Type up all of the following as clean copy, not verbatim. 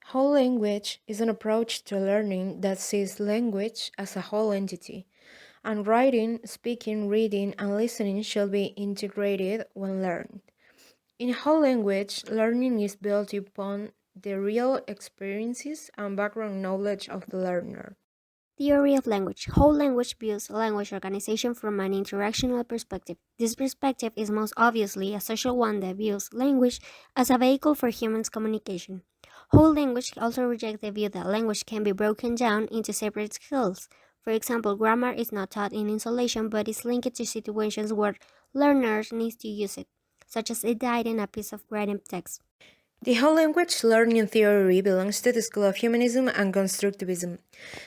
Whole language is an approach to learning that sees language as a whole entity, and writing, speaking, reading, and listening should be integrated when learned. In whole language, learning is built upon the real experiences and background knowledge of the learner. Theory of language. Whole language views language organization from an interactional perspective. This perspective is most obviously a social one that views language as a vehicle for humans' communication. Whole language also rejects the view that language can be broken down into separate skills. For example, grammar is not taught in isolation but is linked to situations where learners need to use it, such as editing a piece of written text. The whole language learning theory belongs to the school of humanism and constructivism.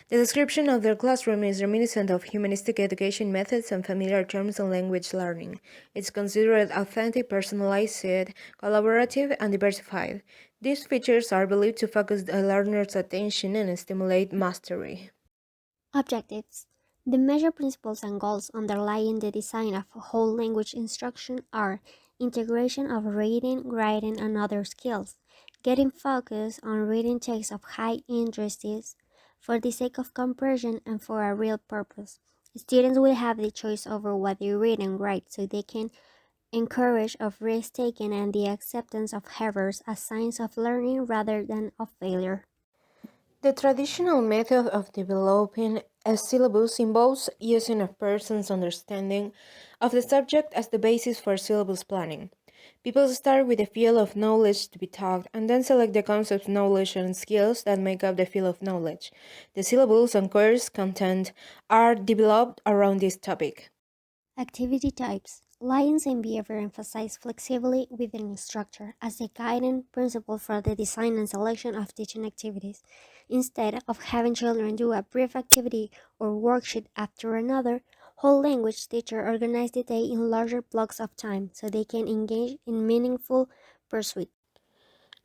The description of their classroom is reminiscent of humanistic education methods and familiar terms in language learning. It's considered authentic, personalized, collaborative, and diversified. These features are believed to focus the learner's attention and stimulate mastery. Objectives. The measure principles and goals underlying the design of whole language instruction are integration of reading, writing, and other skills, getting focused on reading texts of high interest for the sake of comprehension and for a real purpose. Students will have the choice over what they read and write so they can encourage of risk taking and the acceptance of errors as signs of learning rather than of failure. The traditional method of developing a syllabus involves using a person's understanding of the subject as the basis for syllabus planning. People start with the field of knowledge to be taught and then select the concepts, knowledge, and skills that make up the field of knowledge. The syllabus and course content are developed around this topic. Activity types. Lines and behavior emphasize flexibility within structure as a guiding principle for the design and selection of teaching activities. Instead of having children do a brief activity or worksheet after another, whole language teachers organize the day in larger blocks of time so they can engage in meaningful pursuit.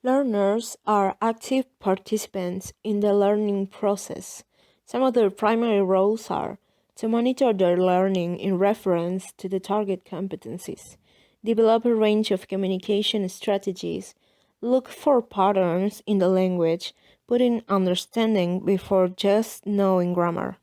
Learners are active participants in the learning process. Some of their primary roles are to monitor their learning in reference to the target competencies, develop a range of communication strategies, look for patterns in the language, put in understanding before just knowing grammar.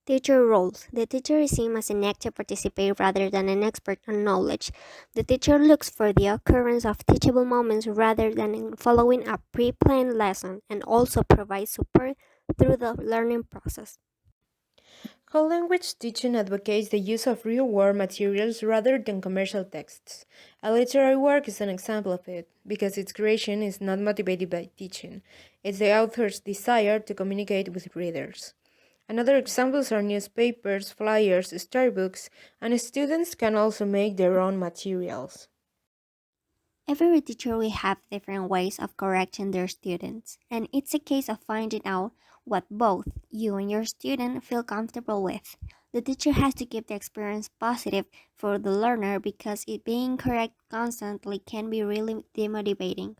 Teacher roles. The teacher is seen as an active participant rather than an expert on knowledge. The teacher looks for the occurrence of teachable moments rather than in following a pre planned lesson and also provides support through the learning process. Co-language teaching advocates the use of real-world materials rather than commercial texts. A literary work is an example of it, because its creation is not motivated by teaching. It's the author's desire to communicate with readers. Another examples are newspapers, flyers, storybooks, and students can also make their own materials. Every teacher will have different ways of correcting their students, and it's a case of finding out what both you and your student feel comfortable with. The teacher has to keep the experience positive for the learner because it being correct constantly can be really demotivating.